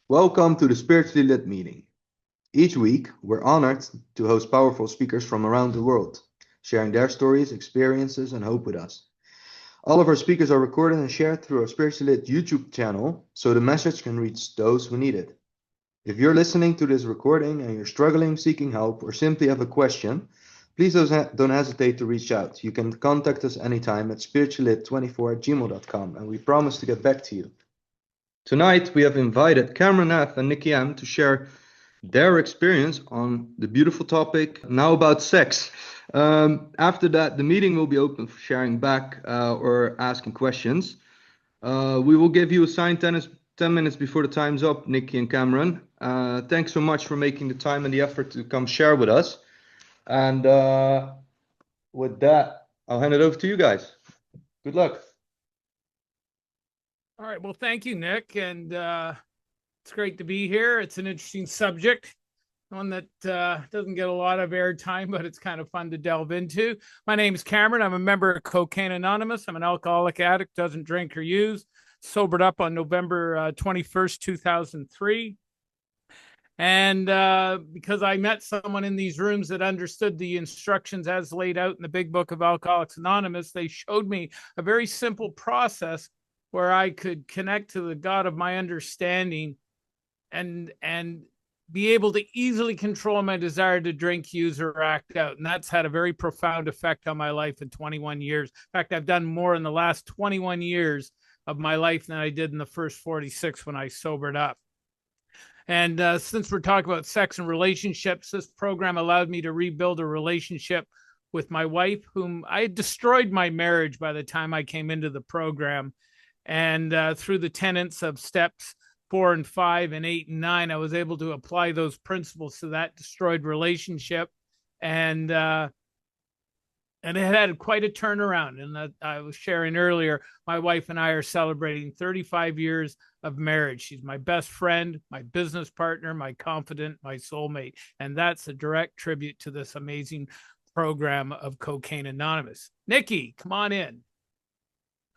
Welcome to the Spiritually Lit meeting. Each week, we're honored to host powerful speakers from around the world, sharing their stories, experiences, and hope with us. All of our speakers are recorded and shared through our Spiritually Lit YouTube channel, so the message can reach those who need it. If you're listening to this recording and you're struggling, seeking help, or simply have a question, please don't hesitate to reach out. You can contact us anytime at spirituallit24@gmail.com, and we promise to get back to you. Tonight, we have invited Cameron F. and Nikki M. to share their experience on the beautiful topic now about sex. After that, the meeting will be open for sharing back or asking questions. We will give you assigned 10 minutes before the time's up, Nikki and Cameron. Thanks so much for making the time and the effort to come share with us. And with that, I'll hand it over to you guys. Good luck. All right. Well, thank you, Nick. And it's great to be here. It's an interesting subject, one that doesn't get a lot of airtime, but it's kind of fun to delve into. My name is Cameron. I'm a member of Cocaine Anonymous. I'm an alcoholic addict, doesn't drink or use. Sobered up on November 21st, 2003. And because I met someone in these rooms that understood the instructions as laid out in the big book of Alcoholics Anonymous, they showed me a very simple process where I could connect to the God of my understanding and be able to easily control my desire to drink, use, or act out. And that's had a very profound effect on my life in 21 years. In fact, I've done more in the last 21 years of my life than I did in the first 46 when I sobered up. And since we're talking about sex and relationships, this program allowed me to rebuild a relationship with my wife, whom I had destroyed my marriage by the time I came into the program. And through the tenets of steps 4 and 5 and 8 and 9, I was able to apply those principles to that destroyed relationship. And it had quite a turnaround. And that I was sharing earlier, my wife and I are celebrating 35 years of marriage. She's my best friend, my business partner, my confidant, my soulmate. And that's a direct tribute to this amazing program of Cocaine Anonymous. Nikki, come on in.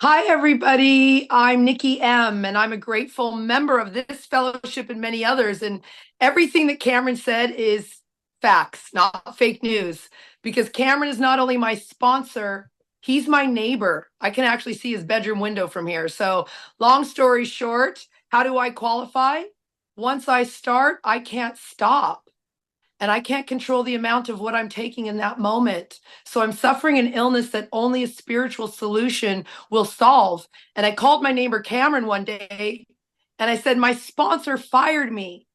Hi, everybody. I'm Nikki M., and I'm a grateful member of this fellowship and many others. And everything that Cameron said is facts, not fake news, because Cameron is not only my sponsor, he's my neighbor. I can actually see his bedroom window from here. So long story short, how do I qualify? Once I start, I can't stop. And I can't control the amount of what I'm taking in that moment. So I'm suffering an illness that only a spiritual solution will solve. And I called my neighbor Cameron one day and I said, my sponsor fired me.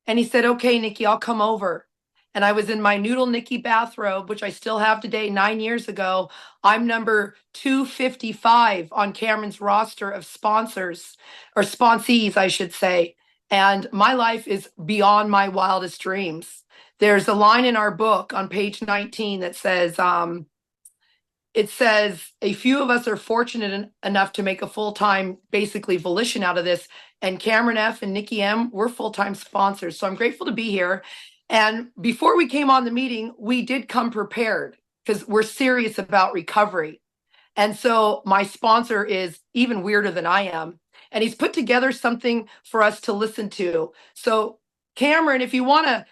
And he said, okay, Nikki, I'll come over. And I was in my Noodle Nikki bathrobe, which I still have today, 9 years ago. I'm number 255 on Cameron's roster of sponsors, or sponsees, I should say. And my life is beyond my wildest dreams. There's a line in our book on page 19 that says, it says, a few of us are fortunate enough to make a full-time, basically, volition out of this. And Cameron F. and Nikki M., we're full-time sponsors. So I'm grateful to be here. And before we came on the meeting, we did come prepared because we're serious about recovery. And so my sponsor is even weirder than I am. And he's put together something for us to listen to. So Cameron, if you want to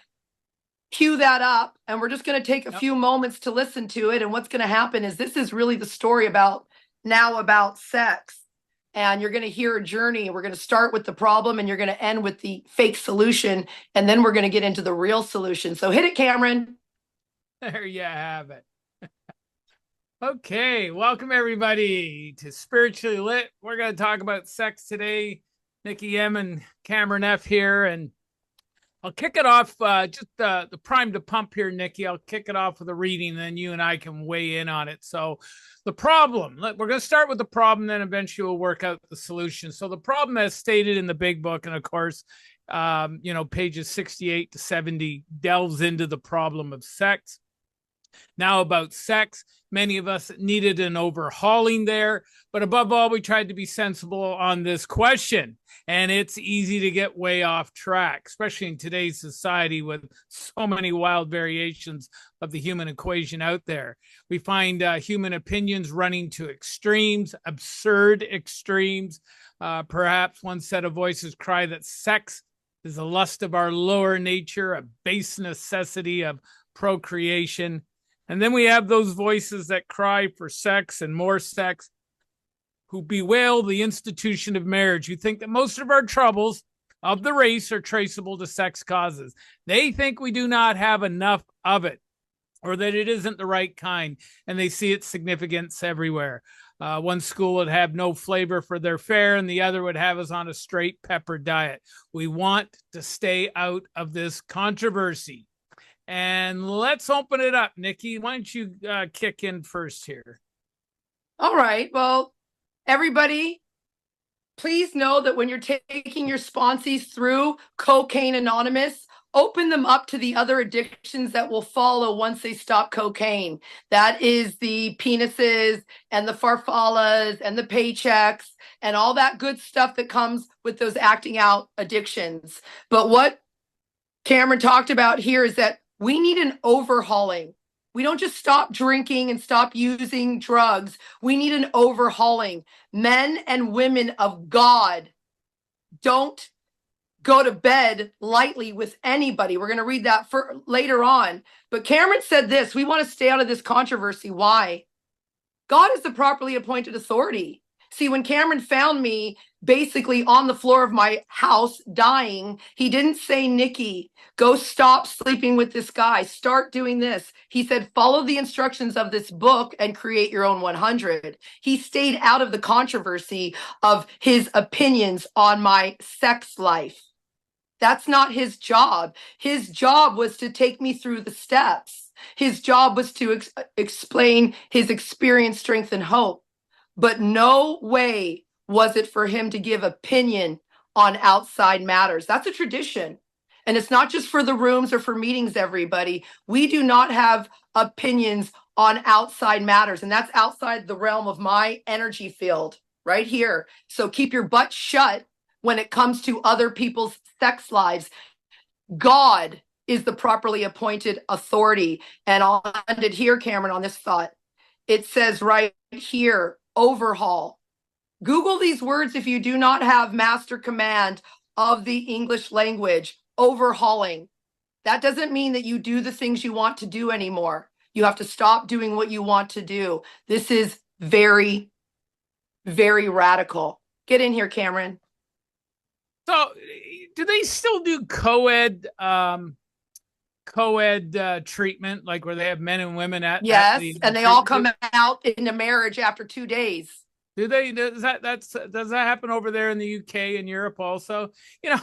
cue that up, and we're just going to take a few moments to listen to it. And what's going to happen is this is really the story about sex. And you're going to hear a journey. We're going to start with the problem and you're going to end with the fake solution. And then we're going to get into the real solution. So hit it, Cameron. There you have it. Okay, welcome everybody to Spiritually Lit. We're going to talk about sex today. Nikki M. and Cameron F. here, and I'll kick it off, just the prime to pump here, Nikki. I'll kick it off with a reading, and then you and I can weigh in on it. So the problem, we're going to start with the problem, then eventually we'll work out the solution. So the problem as stated in the big book, and of course, pages 68 to 70 delves into the problem of sex. Now about sex, many of us needed an overhauling there, but above all, we tried to be sensible on this question. And it's easy to get way off track, especially in today's society with so many wild variations of the human equation out there. We find human opinions running to extremes, absurd extremes. Perhaps one set of voices cry that sex is the lust of our lower nature, a base necessity of procreation. And then we have those voices that cry for sex and more sex, who bewail the institution of marriage, who think that most of our troubles of the race are traceable to sex causes. They think we do not have enough of it, or that it isn't the right kind, and they see its significance everywhere. One school would have no flavor for their fare, and the other would have us on a straight pepper diet. We want to stay out of this controversy. And let's open it up. Nikki, why don't you kick in first here? All right. Well, everybody, please know that when you're taking your sponsees through Cocaine Anonymous, open them up to the other addictions that will follow once they stop cocaine. That is the penises and the farfallas and the paychecks and all that good stuff that comes with those acting out addictions. But what Cameron talked about here is that we need an overhauling. We don't just stop drinking and stop using drugs. We need an overhauling. Men and women of God don't go to bed lightly with anybody. We're going to read that for later on. But Cameron said this: we want to stay out of this controversy. Why? God is the properly appointed authority. See, when Cameron found me basically on the floor of my house dying, he didn't say, Nikki, go stop sleeping with this guy. Start doing this. He said, follow the instructions of this book and create your own 100. He stayed out of the controversy of his opinions on my sex life. That's not his job. His job was to take me through the steps. His job was to explain his experience, strength, and hope. But no way was it for him to give opinion on outside matters. That's a tradition. And it's not just for the rooms or for meetings, everybody. We do not have opinions on outside matters. And that's outside the realm of my energy field right here. So keep your butt shut when it comes to other people's sex lives. God is the properly appointed authority. And I'll end it here, Cameron, on this thought. It says right here, overhaul. Google these words if you do not have master command of the English language. Overhauling. That doesn't mean that you do the things you want to do anymore. You have to stop doing what you want to do. This is very, very radical. Get in here, Cameron. So, do they still do co-ed treatment, like where they have men and women at? Yes, at and they all come out into marriage after 2 days. Do they? Does that happen over there in the UK and Europe also? Yes,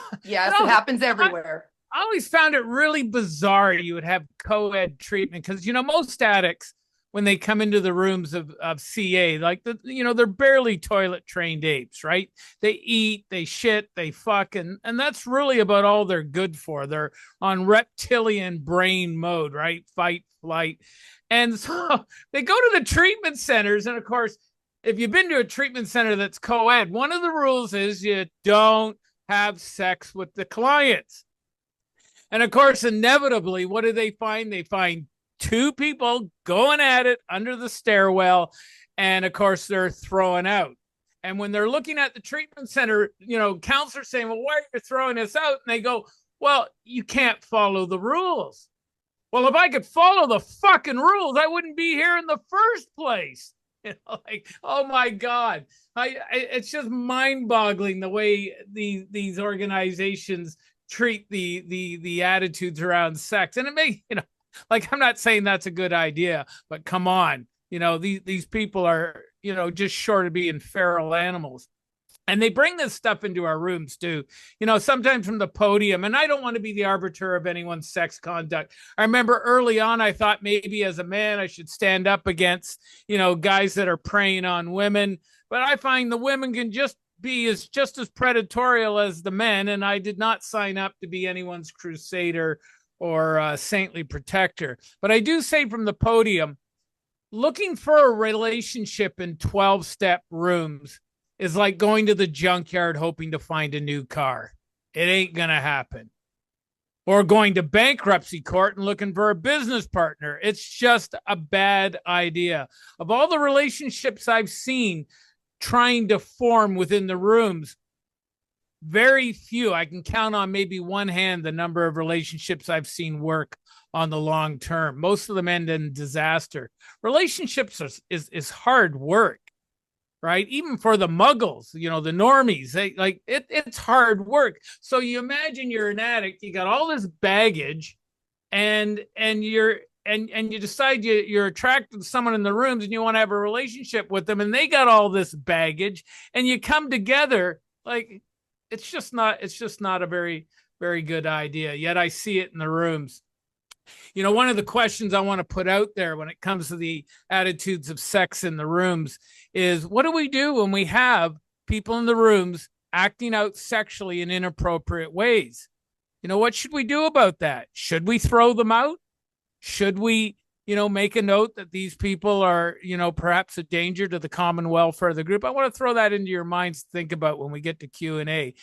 it happens everywhere. I always found it really bizarre you would have co-ed treatment, because most addicts, when they come into the rooms of CA, like they're barely toilet trained apes, right? They eat, they shit, they fuck, and that's really about all they're good for. They're on reptilian brain mode, right? Fight, flight. And so they go to the treatment centers, and of course, if you've been to a treatment center that's co-ed, one of the rules is you don't have sex with the clients. And of course, inevitably, what do they find? They find two people going at it under the stairwell, and of course they're throwing out. And when they're looking at the treatment center, counselors saying, well, why are you throwing us out? And they go, well, you can't follow the rules. Well, if I could follow the fucking rules, I wouldn't be here in the first place. Oh my God. It's just mind-boggling the way these organizations treat the attitudes around sex. And it may, I'm not saying that's a good idea, but come on, these people are, just short of being feral animals. And they bring this stuff into our rooms too, sometimes from the podium. And I don't want to be the arbiter of anyone's sex conduct. I remember early on, I thought maybe as a man, I should stand up against, guys that are preying on women. But I find the women can just as predatory as the men. And I did not sign up to be anyone's crusader or saintly protector. But I do say from the podium, looking for a relationship in 12-step rooms is like going to the junkyard hoping to find a new car. It ain't going to happen. Or going to bankruptcy court and looking for a business partner. It's just a bad idea. Of all the relationships I've seen trying to form within the rooms, very few. I can count on maybe one hand the number of relationships I've seen work on the long term. Most of them end in disaster. Relationships is hard work, right? Even for the muggles, the normies, it's hard work. So you imagine you're an addict, you got all this baggage, and you decide you're attracted to someone in the rooms and you want to have a relationship with them, and they got all this baggage, and you come together. Like, it's just not a very, very good idea. Yet I see it in the rooms. One of the questions I want to put out there when it comes to the attitudes of sex in the rooms is, what do we do when we have people in the rooms acting out sexually in inappropriate ways? What should we do about that? Should we throw them out? Should we, make a note that these people are, perhaps a danger to the common welfare of the group? I want to throw that into your minds to think about when we get to Q&A.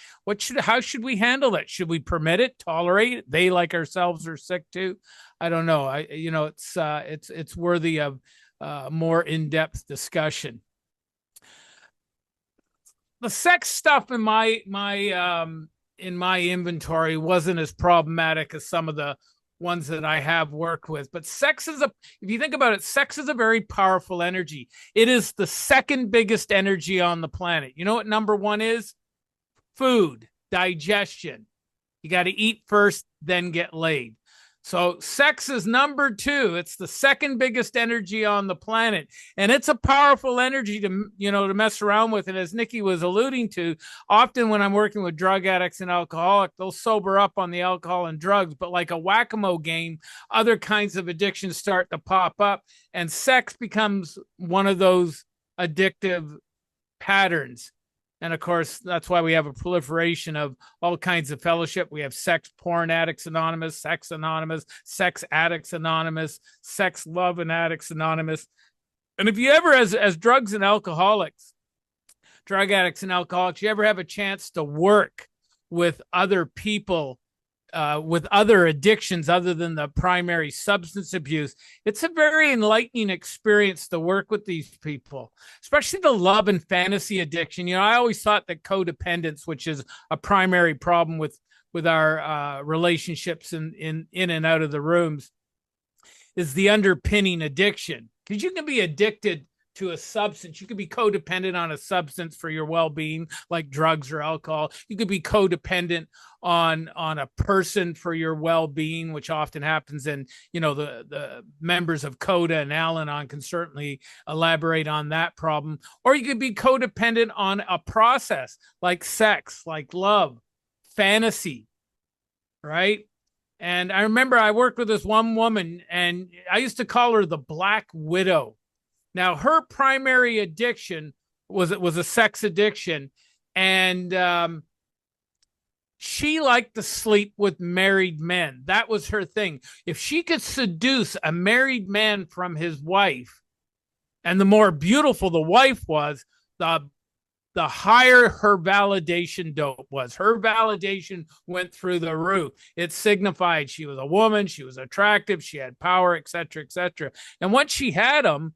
How should we handle that? Should we permit it, tolerate it? They, like ourselves, are sick too. I don't know. It's worthy of more in-depth discussion. The sex stuff in my inventory wasn't as problematic as some of the ones that I have worked with. But if you think about it, sex is a very powerful energy. It is the second biggest energy on the planet. You know what number one is? Food, digestion. You got to eat first, then get laid. So sex is number two. It's the second biggest energy on the planet. And it's a powerful energy to mess around with. And as Nikki was alluding to, often when I'm working with drug addicts and alcoholics, they'll sober up on the alcohol and drugs. But like a whack-a-mole game, other kinds of addictions start to pop up. And sex becomes one of those addictive patterns. And of course, that's why we have a proliferation of all kinds of fellowship. We have Sex Porn Addicts Anonymous, Sex Anonymous, Sex Addicts Anonymous, Sex Love and Addicts Anonymous. And if you ever, as drug addicts and alcoholics, you ever have a chance to work with other people, with other addictions other than the primary substance abuse, it's a very enlightening experience to work with these people, especially the love and fantasy addiction. I always thought that codependence, which is a primary problem with our relationships in and out of the rooms, is the underpinning addiction. Because you can be addicted to a substance. You could be codependent on a substance for your well-being, like drugs or alcohol. You could be codependent on a person for your well-being, which often happens. And the members of CODA and Al-Anon can certainly elaborate on that problem. Or you could be codependent on a process like sex, like love, fantasy, right? And I remember I worked with this one woman, and I used to call her the Black Widow. Now, her primary addiction was a sex addiction, and she liked to sleep with married men. That was her thing. If she could seduce a married man from his wife, and the more beautiful the wife was, the higher her validation dope was. Her validation went through the roof. It signified she was a woman, she was attractive, she had power, etc., etc. And once she had him,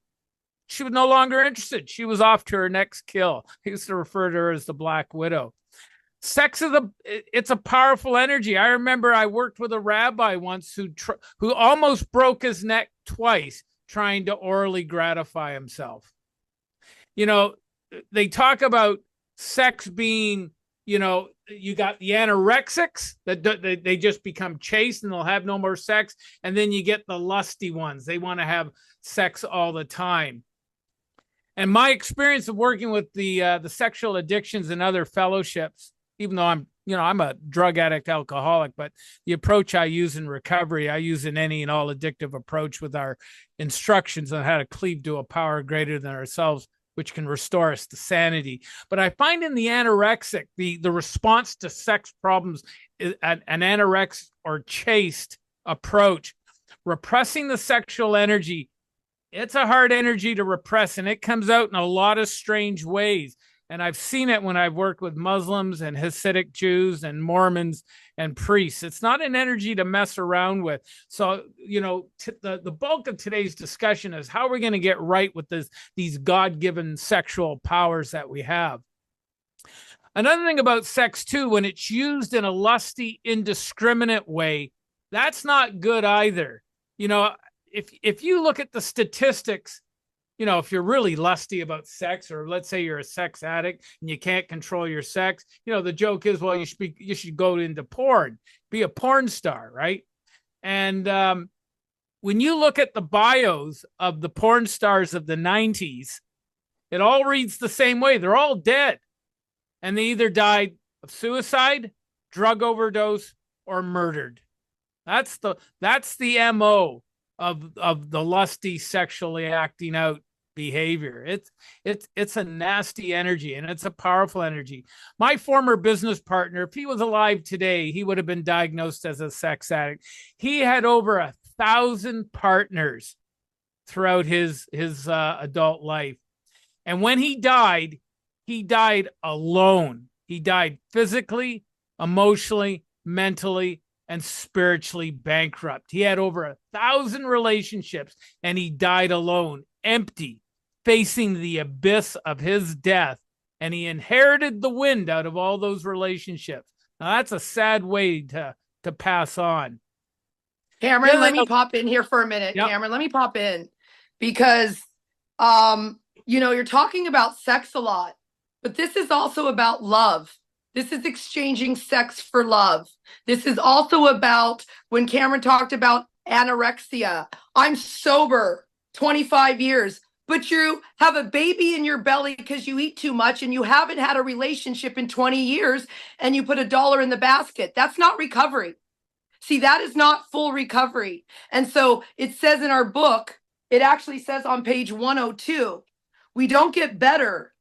she was no longer interested. She was off to her next kill. I used to refer to her as the Black Widow. Sex it's a powerful energy. I remember I worked with a rabbi once who almost broke his neck twice trying to orally gratify himself. They talk about sex being, you got the anorexics that they just become chaste and they'll have no more sex. And then you get the lusty ones. They want to have sex all the time. And my experience of working with the sexual addictions and other fellowships, even though I'm a drug addict alcoholic, but the approach I use in recovery, I use in any and all addictive approach with our instructions on how to cleave to a power greater than ourselves, which can restore us to sanity. But I find in the anorexic, the response to sex problems is an anorexic or chaste approach, repressing the sexual energy. It's a hard energy to repress, and it comes out in a lot of strange ways. And I've seen it when I've worked with Muslims and Hasidic Jews and Mormons and priests. It's not an energy to mess around with. So, the bulk of today's discussion is how we're going to get right with these God-given sexual powers that we have. Another thing about sex too, when it's used in a lusty, indiscriminate way, that's not good either. You know, if you look at the statistics, you know, if you're really lusty about sex, or let's say you're a sex addict and you can't control your sex, you know, the joke is, well, you should go into porn, be a porn star, right? And when you look at the bios of the porn stars of the 90s, it all reads the same way. They're all dead. And they either died of suicide, drug overdose, or murdered. That's the MO of the lusty, sexually acting out behavior. It's a nasty energy, and it's a powerful energy. My former business partner, if he was alive today, he would have been diagnosed as a sex addict. He had over 1,000 partners throughout his adult life. And when he died alone. He died physically, emotionally, mentally, and spiritually bankrupt. He had over 1,000 relationships, and he died alone, empty, facing the abyss of his death. And he inherited the wind out of all those relationships. Now, that's a sad way to pass on. Cameron, let me pop in here for a minute. Yep. Cameron, let me pop in because, you know, you're talking about sex a lot, but this is also about love. This is exchanging sex for love. This is also about when Cameron talked about anorexia. I'm sober 25 years, but you have a baby in your belly because you eat too much and you haven't had a relationship in 20 years and you put $1 in the basket. That's not recovery. See, that is not full recovery. And so it says in our book, it actually says on page 102, we don't get better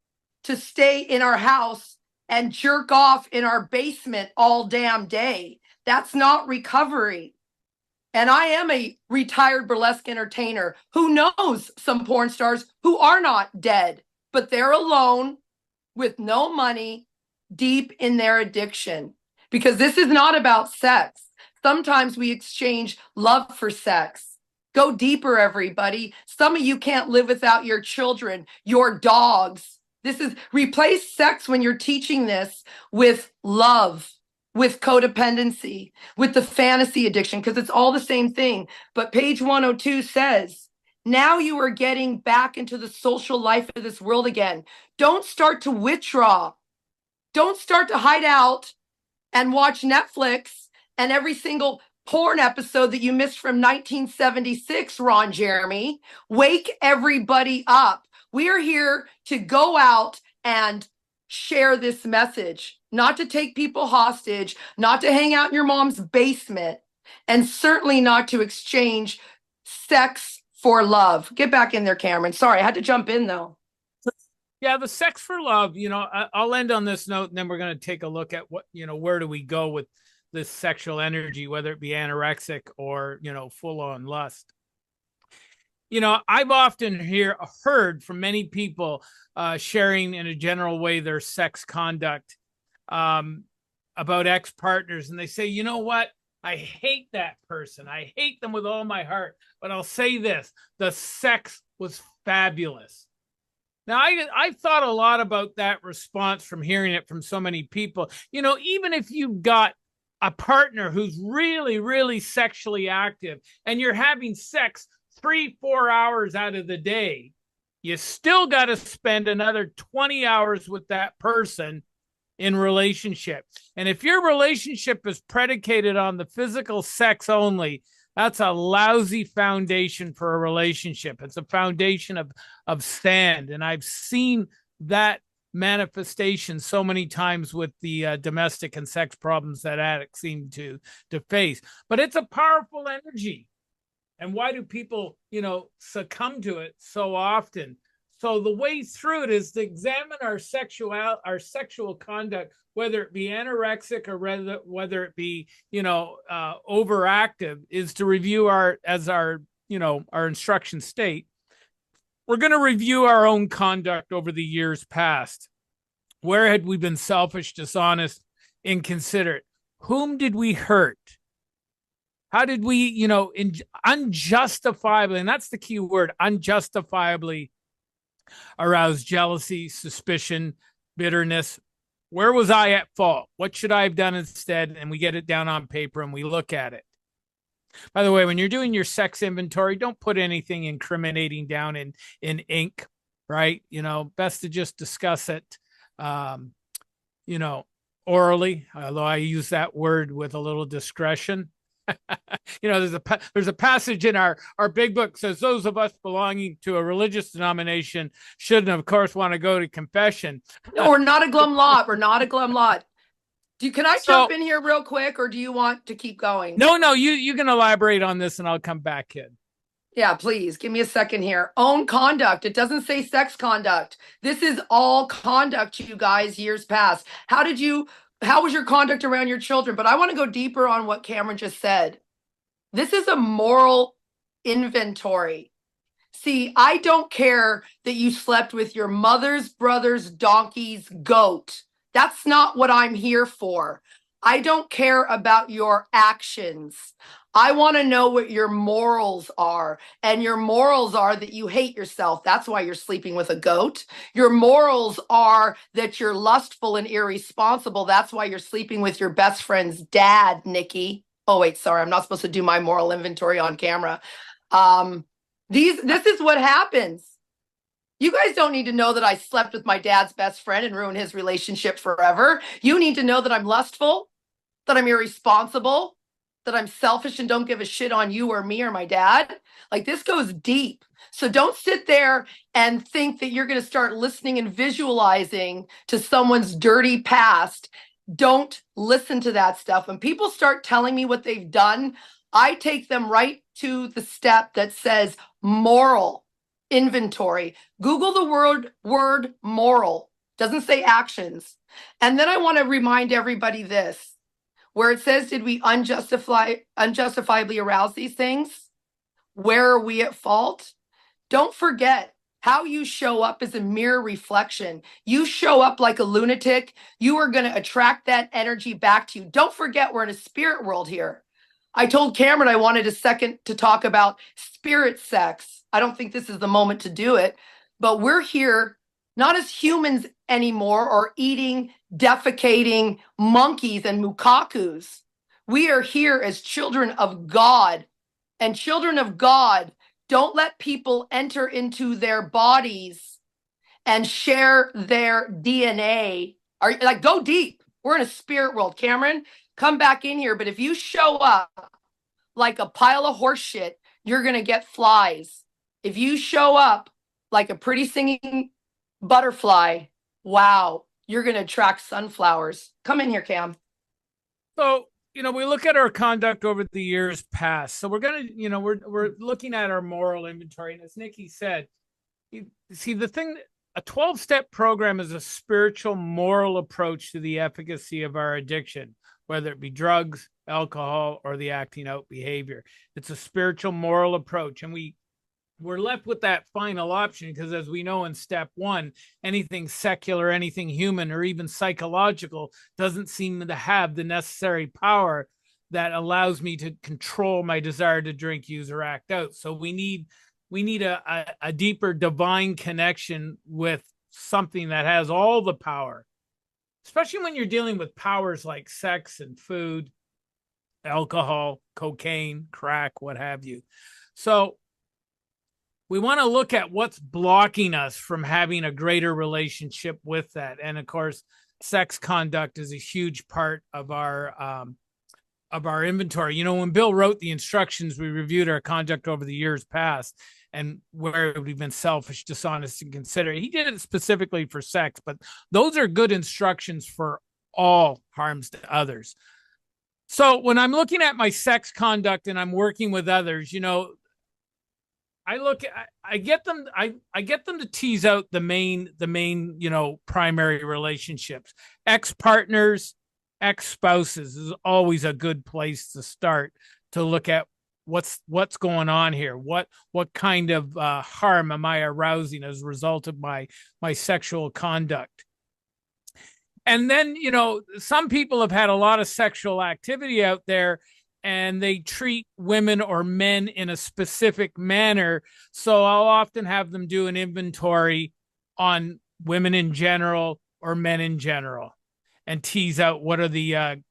to stay in our house and jerk off in our basement all damn day. That's not recovery. And I am a retired burlesque entertainer who knows some porn stars who are not dead, but they're alone with no money, deep in their addiction. Because this is not about sex. Sometimes we exchange love for sex. Go deeper, everybody. Some of you can't live without your children, your dogs. This is replace sex when you're teaching this with love, with codependency, with the fantasy addiction, because it's all the same thing. But page 102 says, now you are getting back into the social life of this world again. Don't start to withdraw. Don't start to hide out and watch Netflix and every single porn episode that you missed from 1976, Ron Jeremy. Wake everybody up. We are here to go out and share this message, not to take people hostage, not to hang out in your mom's basement, and certainly not to exchange sex for love. Get back in there, Cameron. Sorry, I had to jump in though. Yeah, the sex for love, you know, I'll end on this note, and then we're going to take a look at what, you know, where do we go with this sexual energy, whether it be anorexic or, you know, full on lust. You know, I've often heard from many people sharing in a general way their sex conduct about ex-partners. And they say, you know what? I hate that person. I hate them with all my heart. But I'll say this, the sex was fabulous. Now, I thought a lot about that response from hearing it from so many people. You know, even if you've got a partner who's really, really sexually active and you're having sex 3-4 hours out of the day, you still got to spend another 20 hours with that person in relationship. And if your relationship is predicated on the physical sex only, that's a lousy foundation for a relationship. It's a foundation of sand. And I've seen that manifestation so many times with the domestic and sex problems that addicts seem to face. But it's a powerful energy. And why do people, you know, succumb to it so often? So the way through it is to examine our sexual conduct, whether it be anorexic or whether it be, you know, overactive, is to review our instruction state. We're going to review our own conduct over the years past. Where had we been selfish, dishonest, inconsiderate? Whom did we hurt? How did we, you know, unjustifiably, and that's the key word, unjustifiably arouse jealousy, suspicion, bitterness, where was I at fault? What should I have done instead? And we get it down on paper and we look at it. By the way, when you're doing your sex inventory, don't put anything incriminating down in ink, right? Best to just discuss it, orally, although I use that word with a little discretion. There's a passage in our big book says those of us belonging to a religious denomination shouldn't, of course, want to go to confession. No, we're not a glum lot. We're not a glum lot. Can I jump in here real quick, or do you want to keep going? No, you can elaborate on this and I'll come back in. Yeah, please give me a second here. Own conduct. It doesn't say sex conduct. This is all conduct, you guys, years past. How was your conduct around your children? But I want to go deeper on what Cameron just said. This is a moral inventory. See, I don't care that you slept with your mother's brother's donkey's goat. That's not what I'm here for. I don't care about your actions. I want to know what your morals are. And your morals are that you hate yourself. That's why you're sleeping with a goat. Your morals are that you're lustful and irresponsible. That's why you're sleeping with your best friend's dad, Nikki. Oh, wait, sorry. I'm not supposed to do my moral inventory on camera. This is what happens. You guys don't need to know that I slept with my dad's best friend and ruined his relationship forever. You need to know that I'm lustful, that I'm irresponsible, that I'm selfish and don't give a shit on you or me or my dad. Like, this goes deep. So don't sit there and think that you're going to start listening and visualizing to someone's dirty past. Don't listen to that stuff. When people start telling me what they've done, I take them right to the step that says moral inventory. Google the word moral. Doesn't say actions. And then I want to remind everybody this, where it says, did we unjustifiably arouse these things? Where are we at fault? Don't forget, how you show up is a mirror reflection. You show up like a lunatic, you are going to attract that energy back to you. Don't forget, we're in a spirit world here. I told Cameron I wanted a second to talk about spirit sex. I don't think this is the moment to do it, but we're here not as humans anymore or eating, defecating monkeys and mukakus. We are here as children of God, and children of God don't let people enter into their bodies and share their DNA. Go deep. We're in a spirit world. Cameron, come back in here. But if you show up like a pile of horse shit, you're going to get flies. If you show up like a pretty singing butterfly, wow, you're going to attract sunflowers. Come in here, Cam. So, we look at our conduct over the years past. So we're going to, we're looking at our moral inventory. And as Nikki said, you see, a 12-step program is a spiritual moral approach to the efficacy of our addiction, whether it be drugs, alcohol, or the acting out behavior. It's a spiritual moral approach. And we're left with that final option because, as we know in step one, anything secular, anything human, or even psychological doesn't seem to have the necessary power that allows me to control my desire to drink, use, or act out. So we need a deeper divine connection with something that has all the power, especially when you're dealing with powers like sex and food, alcohol, cocaine, crack, what have you. So we want to look at what's blocking us from having a greater relationship with that. And of course, sex conduct is a huge part of our inventory. When Bill wrote the instructions, we reviewed our conduct over the years past and where we've been selfish, dishonest, and considerate. He did it specifically for sex, but those are good instructions for all harms to others. So when I'm looking at my sex conduct and I'm working with others, I get them to tease out the main, primary relationships. Ex-partners, ex-spouses is always a good place to start to look at what's going on here. What kind of harm am I arousing as a result of my sexual conduct? And then, some people have had a lot of sexual activity out there and they treat women or men in a specific manner. So I'll often have them do an inventory on women in general or men in general. and tease out what are the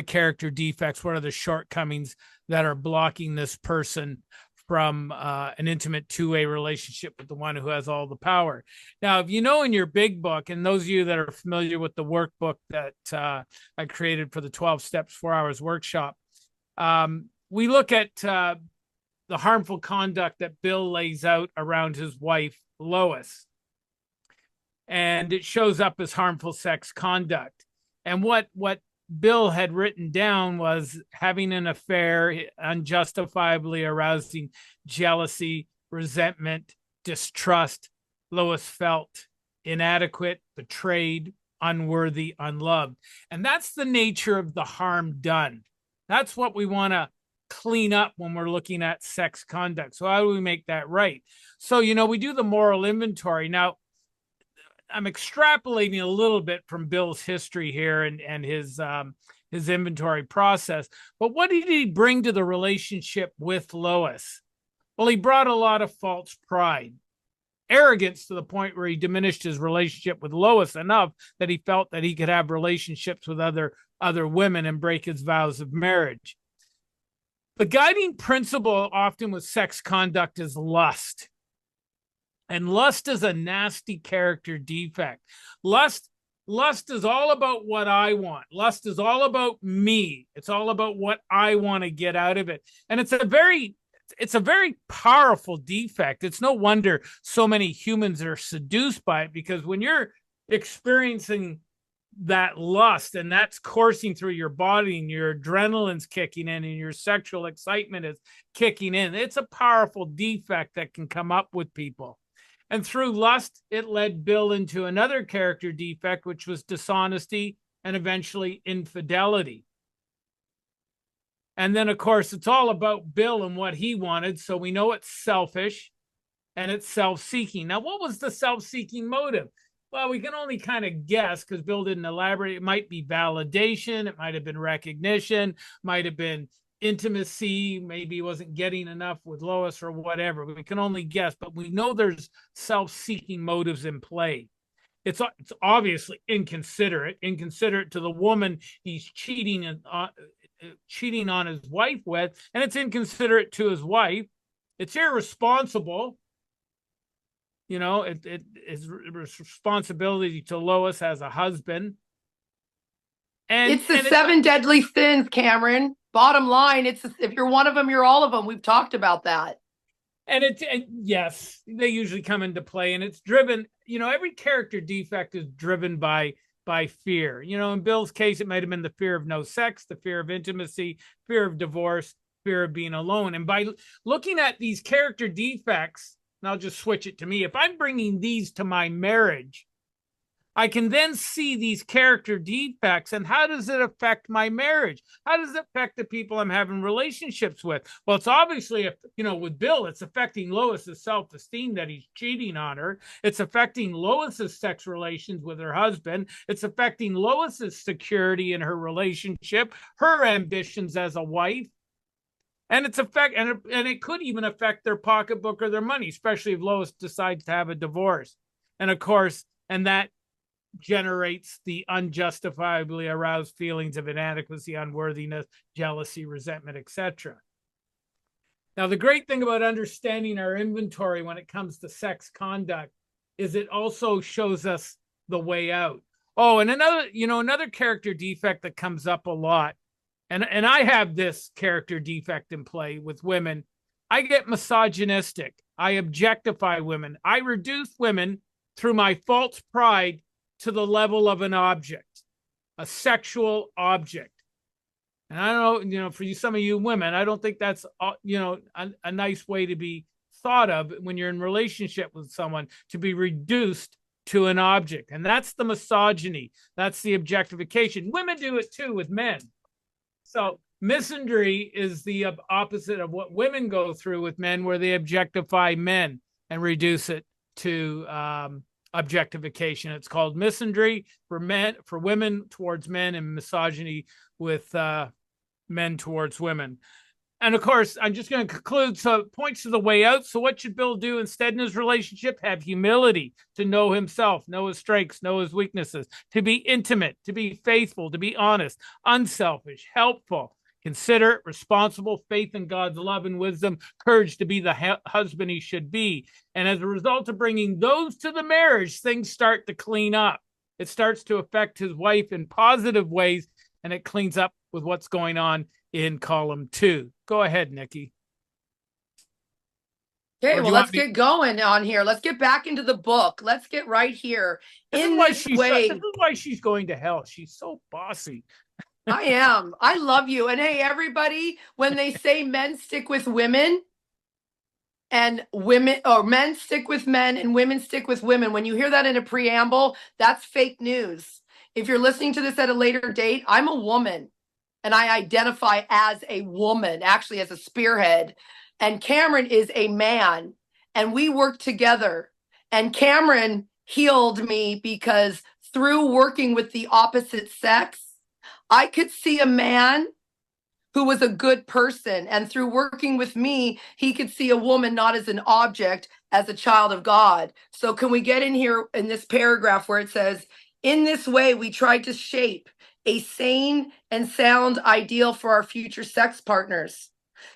character defects, what are the shortcomings that are blocking this person from an intimate two-way relationship with the one who has all the power. Now, if you know in your big book, and those of you that are familiar with the workbook that I created for the 12 Steps 4 Hours workshop, we look at the harmful conduct that Bill lays out around his wife, Lois. And it shows up as harmful sex conduct. And what Bill had written down was having an affair, unjustifiably arousing jealousy, resentment, distrust. Lois felt inadequate, betrayed, unworthy, unloved. And that's the nature of the harm done. That's what we want to clean up when we're looking at sex conduct. So how do we make that right? So, we do the moral inventory. Now, I'm extrapolating a little bit from Bill's history here and his inventory process. But what did he bring to the relationship with Lois? Well, he brought a lot of false pride, arrogance to the point where he diminished his relationship with Lois enough that he felt that he could have relationships with other women and break his vows of marriage. The guiding principle often with sex conduct is lust. And lust is a nasty character defect. Lust is all about what I want. Lust is all about me. It's all about what I want to get out of it. And it's a very powerful defect. It's no wonder so many humans are seduced by it, because when you're experiencing that lust and that's coursing through your body and your adrenaline's kicking in and your sexual excitement is kicking in, it's a powerful defect that can come up with people. And through lust, it led Bill into another character defect, which was dishonesty and eventually infidelity. And then, of course, it's all about Bill and what he wanted. So we know it's selfish and it's self-seeking. Now, what was the self-seeking motive? Well, we can only kind of guess because Bill didn't elaborate. It might be validation. It might have been recognition, might have been intimacy. Maybe he wasn't getting enough with Lois or whatever. We can only guess, but we know there's self-seeking motives in play. It's obviously inconsiderate to the woman he's cheating on his wife with, and it's inconsiderate to his wife. It's irresponsible. It is responsibility to Lois as a husband. And it's the seven deadly sins, Cameron. Bottom line, it's if you're one of them, you're all of them. We've talked about that. And yes, they usually come into play, and it's driven, every character defect is driven by fear. In Bill's case, it might have been the fear of no sex, the fear of intimacy, fear of divorce, fear of being alone. And by looking at these character defects, and I'll just switch it to me, if I'm bringing these to my marriage, I can then see these character defects and how does it affect my marriage? How does it affect the people I'm having relationships with? Well, it's obviously, with Bill, it's affecting Lois's self-esteem that he's cheating on her. It's affecting Lois's sex relations with her husband. It's affecting Lois's security in her relationship, her ambitions as a wife. And and it could even affect their pocketbook or their money, especially if Lois decides to have a divorce. And of course, and that generates the unjustifiably aroused feelings of inadequacy, unworthiness, jealousy, resentment, etc. Now, the great thing about understanding our inventory when it comes to sex conduct is it also shows us the way out. Oh, and another character defect that comes up a lot, and I have this character defect in play with women. I get misogynistic. I objectify women. I reduce women through my false pride to the level of an object, a sexual object. And I don't know, for some of you women, I don't think that's, a nice way to be thought of when you're in relationship with someone, to be reduced to an object. And that's the misogyny. That's the objectification. Women do it too with men. So misandry is the opposite of what women go through with men, where they objectify men and reduce it to objectification. It's called misandry for women towards men, and misogyny with men towards women. And of course, I'm just going to conclude. So, points to the way out. So, what should Bill do instead in his relationship? Have humility, to know himself, know his strengths, know his weaknesses, to be intimate, to be faithful, to be honest, unselfish, helpful, considerate, responsible, faith in God's love and wisdom, courage to be the husband he should be. And as a result of bringing those to the marriage, things start to clean up. It starts to affect his wife in positive ways, and it cleans up with what's going on in column 2. Go ahead, Nikki. Okay, well, let's get going on here. Let's get back into the book. Let's get right here. This is why she's going to hell. She's so bossy. I am. I love you. And hey, everybody, when they say men stick with women and women, or men stick with men and women stick with women, when you hear that in a preamble, that's fake news. If you're listening to this at a later date, I'm a woman. And I identify as a woman, actually as a spearhead. And Cameron is a man. And we work together. And Cameron healed me because through working with the opposite sex, I could see a man who was a good person. And through working with me, he could see a woman not as an object, as a child of God. So can we get in here in this paragraph where it says, in this way, we tried to shape a sane and sound ideal for our future sex partners.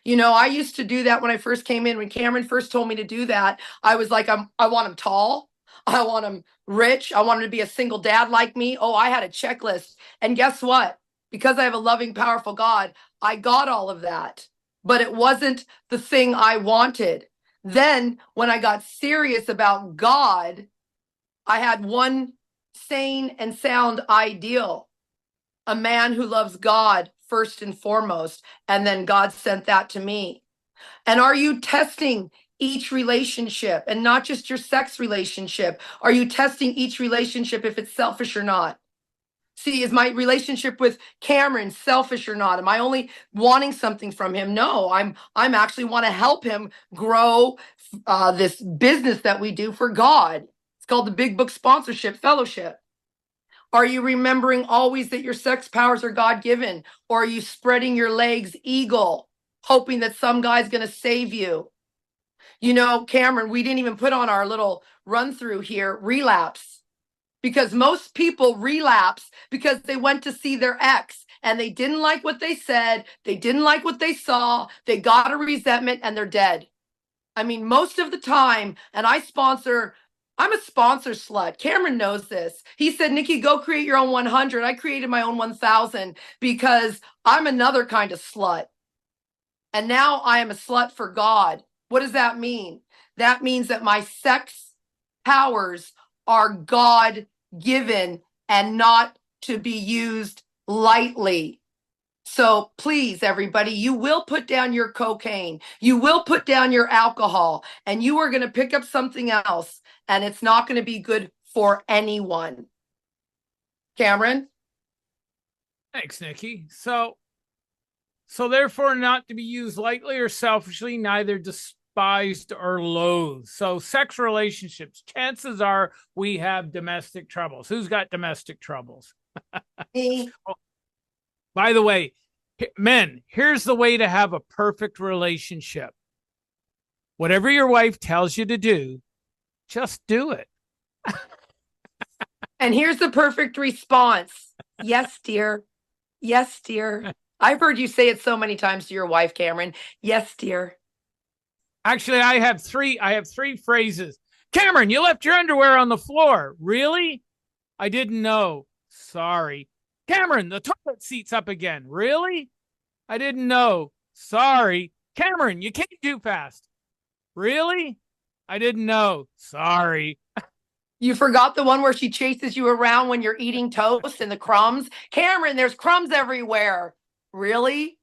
You know, I used to do that when I first came in. When Cameron first told me to do that, I was like, I want him tall. I want him rich. I want him to be a single dad like me. Oh, I had a checklist. And guess what? Because I have a loving, powerful God, I got all of that. But it wasn't the thing I wanted. Then when I got serious about God, I had one sane and sound ideal. A man who loves God first and foremost, and then God sent that to me. And are you testing each relationship, and not just your sex relationship? Are you testing each relationship if it's selfish or not? See, is my relationship with Cameron selfish or not? Am I only wanting something from him? No, I'm actually want to help him grow this business that we do for God. It's called the Big Book Sponsorship Fellowship. Are you remembering always that your sex powers are God-given? Or are you spreading your legs eagle, hoping that some guy's going to save you? You know, Cameron, we didn't even put on our little run through here, relapse. Because most people relapse because they went to see their ex and they didn't like what they said. They didn't like what they saw. They got a resentment and they're dead. I mean, most of the time, and I'm a sponsor slut. Cameron knows this. He said, Nikki, go create your own 100. I created my own 1,000 because I'm another kind of slut. And now I am a slut for God. What does that mean? That means that my sex powers are God-given and not to be used lightly. So please, everybody, you will put down your cocaine. You will put down your alcohol, and you are going to pick up something else, and it's not going to be good for anyone. Cameron? Thanks, Nikki. So therefore not to be used lightly or selfishly, neither despised or loathed. So sex relationships, chances are we have domestic troubles. Who's got domestic troubles? Me. By the way, men, here's the way to have a perfect relationship. Whatever your wife tells you to do, just do it. And here's the perfect response. Yes, dear. Yes, dear. I've heard you say it so many times to your wife, Cameron. Yes, dear. Actually, I have three phrases. Cameron, you left your underwear on the floor. Really? I didn't know. Sorry. Cameron, the toilet seat's up again. Really? I didn't know. Sorry. Cameron, you can't do fast. Really? I didn't know. Sorry. You forgot the one where she chases you around when you're eating toast and the crumbs? Cameron, there's crumbs everywhere. Really?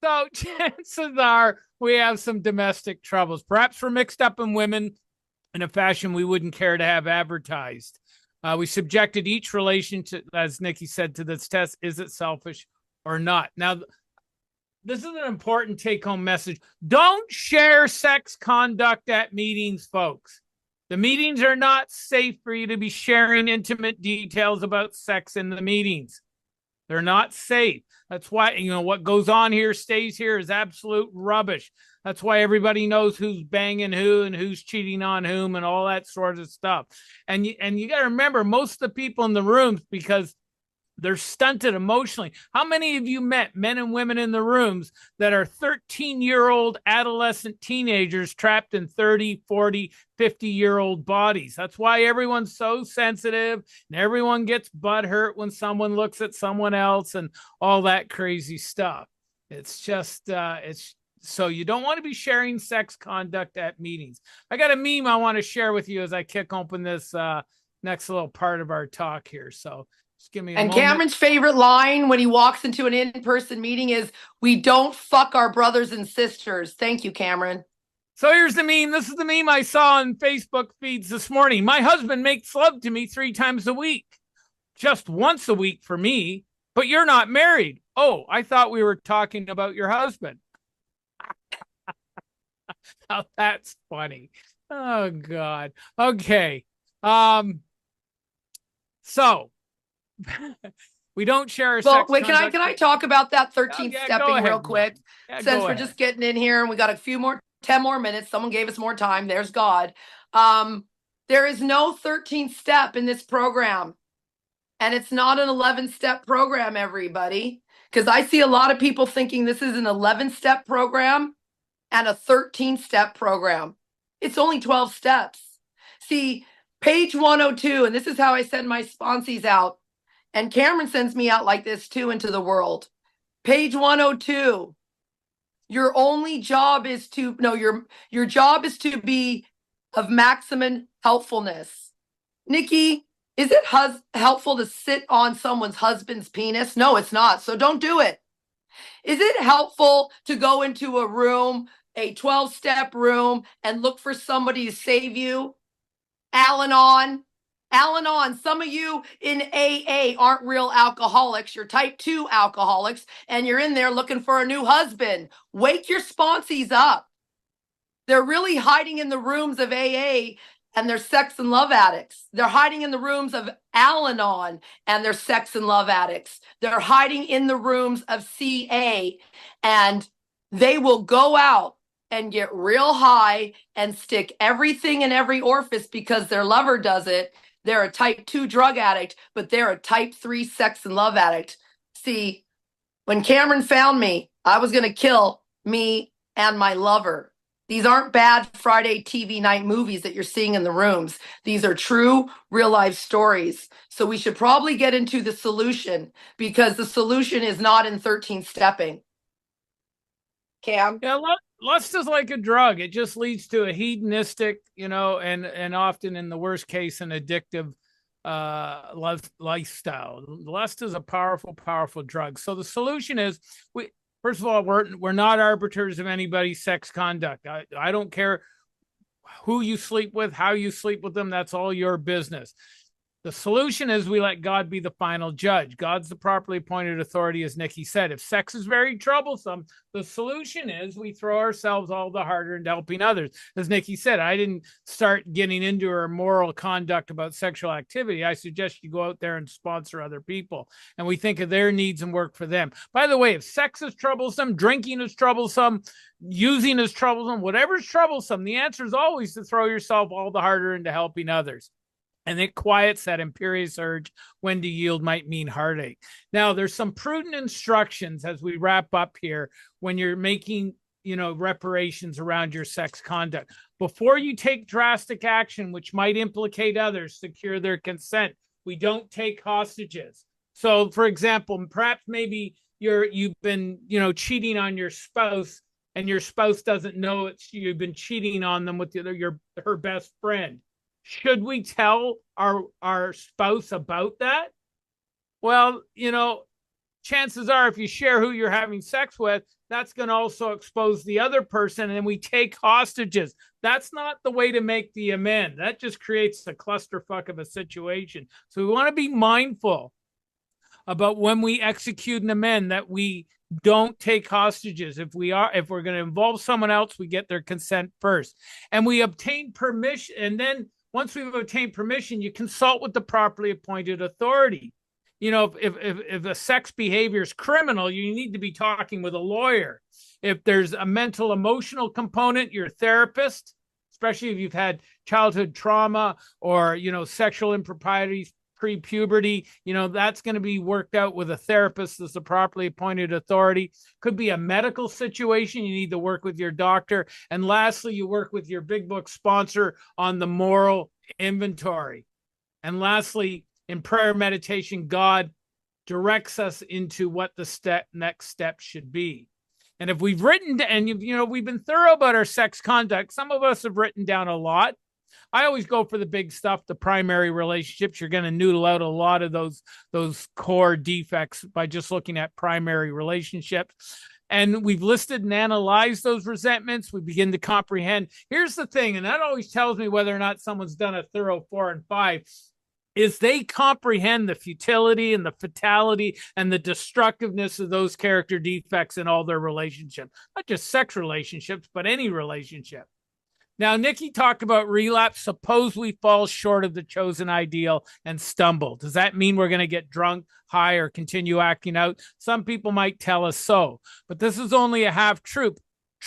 So chances are we have some domestic troubles. Perhaps we're mixed up in women in a fashion we wouldn't care to have advertised. We subjected each relationship, as Nikki said, to this test. Is it selfish or not? Now, this is an important take-home message. Don't share sex conduct at meetings, folks. The meetings are not safe for you to be sharing intimate details about sex in the meetings. They're not safe. That's why, what goes on here stays here is absolute rubbish. That's why everybody knows who's banging who and who's cheating on whom and all that sort of stuff. And you got to remember, most of the people in the rooms, because they're stunted emotionally. How many of you met men and women in the rooms that are 13-year-old adolescent teenagers trapped in 30, 40, 50-year-old bodies? That's why everyone's so sensitive and everyone gets butthurt when someone looks at someone else and all that crazy stuff. It's just, so you don't want to be sharing sex conduct at meetings. I got a meme I want to share with you as I kick open this next little part of our talk here. So just give me a moment. Cameron's favorite line when he walks into an in-person meeting is, "We don't fuck our brothers and sisters." Thank you, Cameron. So here's the meme. This is the meme I saw on Facebook feeds this morning. My husband makes love to me 3 times a week. Just once a week for me, but you're not married. Oh, I thought we were talking about your husband. Oh, that's funny. Oh, God. Okay. So we don't share our sex. Wait, can I talk about that 13th stepping real quick? Yeah, Since we're just getting in here and we got 10 more minutes. Someone gave us more time. There's God. There is no 13th step in this program. And it's not an 11-step program, everybody. Because I see a lot of people thinking this is an 11-step program and a 13-step program. It's only 12 steps. See, page 102, and this is how I send my sponsees out. And Cameron sends me out like this too into the world. Page 102. Your only job is to, your job is to be of maximum helpfulness. Nikki, is it helpful to sit on someone's husband's penis? No, it's not. So don't do it. Is it helpful to go into a room, a 12-step room, and look for somebody to save you? Al-Anon, some of you in AA aren't real alcoholics. You're type 2 alcoholics, and you're in there looking for a new husband. Wake your sponsees up. They're really hiding in the rooms of AA, and they're sex and love addicts. They're hiding in the rooms of Al-Anon, and they're sex and love addicts. They're hiding in the rooms of CA, and they will go out and get real high and stick everything in every orifice because their lover does it. They're a type 2 drug addict, but they're a type 3 sex and love addict. See, when Cameron found me, I was going to kill me and my lover. These aren't bad Friday TV night movies that you're seeing in the rooms. These are true, real-life stories. So we should probably get into the solution, because the solution is not in 13 stepping. Cam? Yeah, lust is like a drug. It just leads to a hedonistic, and often in the worst case, an addictive lifestyle. Lust is a powerful, powerful drug. So the solution is, first of all, we're not arbiters of anybody's sex conduct. I don't care who you sleep with, how you sleep with them. That's all your business. The solution is we let God be the final judge. God's the properly appointed authority, as Nikki said. If sex is very troublesome, the solution is we throw ourselves all the harder into helping others. As Nikki said, I didn't start getting into her moral conduct about sexual activity. I suggest you go out there and sponsor other people, and we think of their needs and work for them. By the way, if sex is troublesome, drinking is troublesome, using is troublesome, whatever is troublesome, the answer is always to throw yourself all the harder into helping others. And it quiets that imperious urge when to yield might mean heartache. Now, there's some prudent instructions as we wrap up here when you're making, reparations around your sex conduct. Before you take drastic action, which might implicate others, secure their consent. We don't take hostages. So, for example, perhaps maybe you've been, cheating on your spouse, and your spouse doesn't know you've been cheating on them with her best friend. Should we tell our spouse about that? Well, chances are if you share who you're having sex with, that's going to also expose the other person, and we take hostages. That's not the way to make the amend. That just creates a clusterfuck of a situation. So we want to be mindful about when we execute an amend that we don't take hostages. If we're going to involve someone else, we get their consent first. And we obtain permission, and then once we've obtained permission, you consult with the properly appointed authority. if a sex behavior is criminal, you need to be talking with a lawyer. If there's a mental emotional component, your therapist, especially if you've had childhood trauma or, sexual improprieties pre-puberty, that's going to be worked out with a therapist that's a properly appointed authority. Could be a medical situation. You need to work with your doctor. And lastly, you work with your big book sponsor on the moral inventory. And lastly, in prayer meditation, God directs us into what the next step should be. And if we've written, and we've been thorough about our sex conduct, some of us have written down a lot. I always go for the big stuff, the primary relationships. You're going to noodle out a lot of those core defects by just looking at primary relationships. And we've listed and analyzed those resentments. We begin to comprehend. Here's the thing, and that always tells me whether or not someone's done a thorough 4 and 5, is they comprehend the futility and the fatality and the destructiveness of those character defects in all their relationships, not just sex relationships, but any relationship. Now, Nikki talked about relapse. Suppose we fall short of the chosen ideal and stumble. Does that mean we're going to get drunk, high, or continue acting out? Some people might tell us so, but this is only a half truth.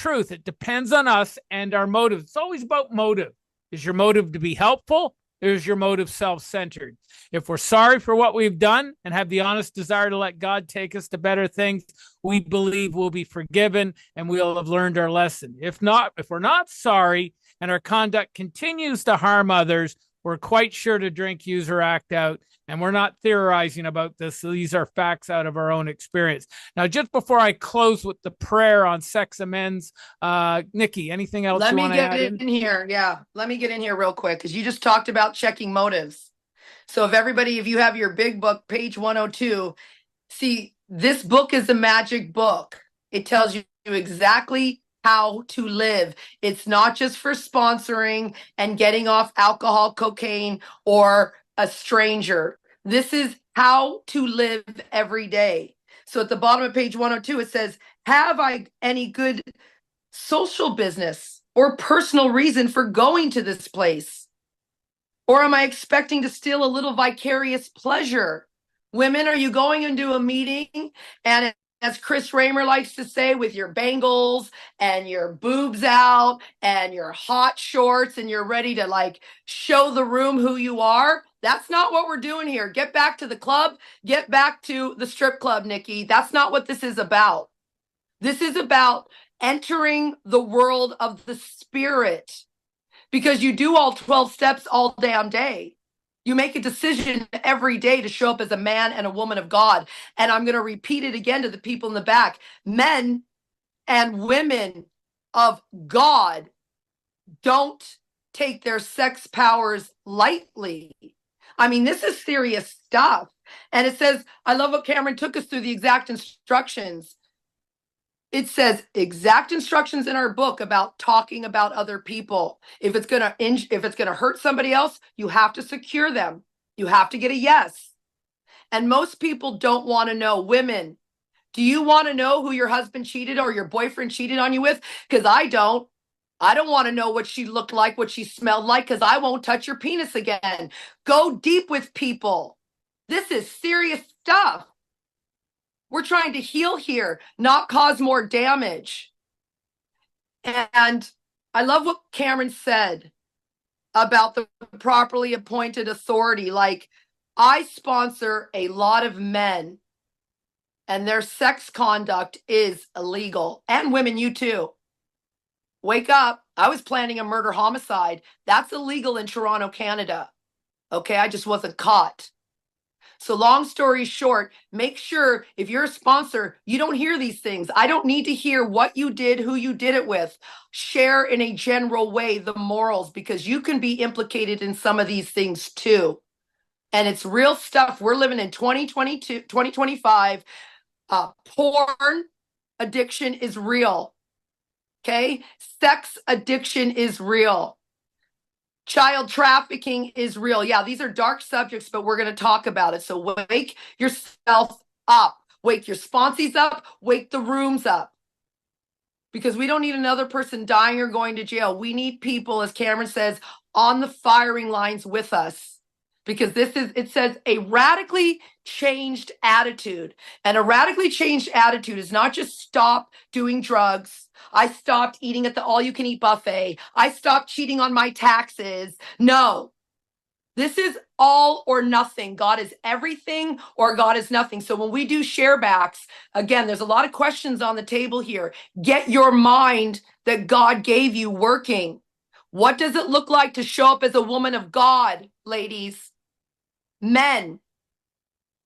It depends on us and our motive. It's always about motive. Is your motive to be helpful? Or is your motive self-centered? If we're sorry for what we've done and have the honest desire to let God take us to better things, we believe we'll be forgiven and we'll have learned our lesson. If we're not sorry and our conduct continues to harm others, we're quite sure to drink, use, or act out. And we're not theorizing about this. So these are facts out of our own experience. Now, just before I close with the prayer on sex amends, Nikki, anything else you want to add in? Let me get in here. Yeah, let me get in here real quick because you just talked about checking motives. So if you have your big book, page 102, see, this book is a magic book. It tells you exactly how to live. It's not just for sponsoring and getting off alcohol, cocaine, or a stranger. This is how to live every day. So at the bottom of page 102, it says, have I any good social business or personal reason for going to this place? Or am I expecting to steal a little vicarious pleasure? Women, are you going into a meeting and, as Chris Raymer likes to say, with your bangles and your boobs out and your hot shorts and you're ready to show the room who you are? That's not what we're doing here. Get back to the club. Get back to the strip club, Nikki. That's not what this is about. This is about entering the world of the spirit, because you do all 12 steps all damn day. You make a decision every day to show up as a man and a woman of God. And I'm going to repeat it again to the people in the back. Men and women of God don't take their sex powers lightly. I mean, this is serious stuff. And it says, I love what Cameron took us through, the exact instructions. It says exact instructions in our book about talking about other people. If it's going to hurt somebody else, you have to secure them. You have to get a yes. And most people don't want to know. Women, do you want to know who your husband cheated or your boyfriend cheated on you with? Because I don't. I don't want to know what she looked like, what she smelled like, because I won't touch your penis again. Go deep with people. This is serious stuff. We're trying to heal here, not cause more damage. And I love what Cameron said about the properly appointed authority. I sponsor a lot of men, and their sex conduct is illegal. And women, you too. Wake up. I was planning a murder homicide. That's illegal in Toronto, Canada. Okay, I just wasn't caught. So long story short, make sure if you're a sponsor, you don't hear these things. I don't need to hear what you did, who you did it with. Share in a general way the morals, because you can be implicated in some of these things too. And it's real stuff. We're living in 2022, 2025. Porn addiction is real. Okay? Sex addiction is real. Child trafficking is real. Yeah, these are dark subjects, but we're going to talk about it. So wake yourself up. Wake your sponsees up. Wake the rooms up. Because we don't need another person dying or going to jail. We need people, as Cameron says, on the firing lines with us. because it says a radically changed attitude. And a radically changed attitude is not just stop doing drugs. I stopped eating at the all-you-can-eat buffet. I stopped cheating on my taxes. No, this is all or nothing. God is everything or God is nothing. So when we do share backs, again, there's a lot of questions on the table here. Get your mind that God gave you working. What does it look like to show up as a woman of God, ladies? Men,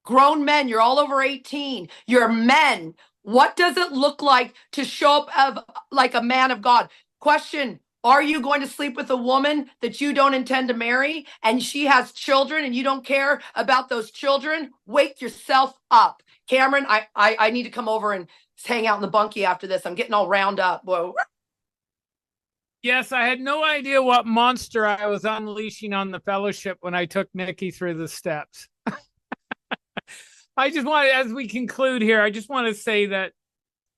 grown men, you're all over 18. You're men. What does it look like to show up like a man of God? Question, are you going to sleep with a woman that you don't intend to marry and she has children and you don't care about those children? Wake yourself up. Cameron, I need to come over and hang out in the bunkie after this. I'm getting all round up. Whoa. Yes, I had no idea what monster I was unleashing on the fellowship when I took Nikki through the steps. I just want to, as we conclude here, I just want to say that,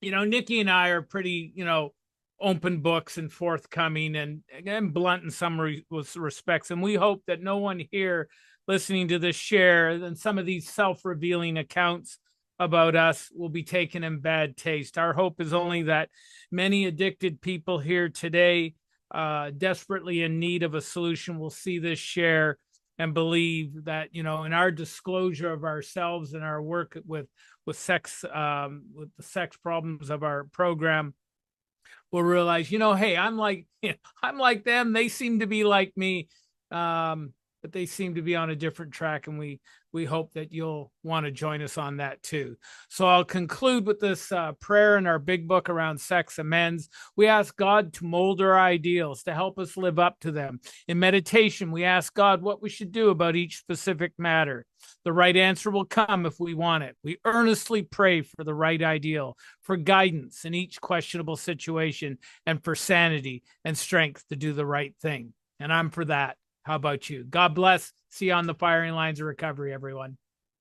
Nikki and I are pretty, open books and forthcoming and blunt in some respects. And we hope that no one here listening to this share and some of these self-revealing accounts about us will be taken in bad taste. Our hope is only that many addicted people here today, desperately in need of a solution, will see this share and believe that, in our disclosure of ourselves and our work with sex, with the sex problems of our program, we'll realize, hey, I'm like them. They seem to be like me, but they seem to be on a different track. And we hope that you'll want to join us on that too. So I'll conclude with this prayer in our big book around sex amends. We ask God to mold our ideals, to help us live up to them. In meditation, we ask God what we should do about each specific matter. The right answer will come if we want it. We earnestly pray for the right ideal, for guidance in each questionable situation, and for sanity and strength to do the right thing. And I'm for that. How about you? God bless. See you on the firing lines of recovery, everyone.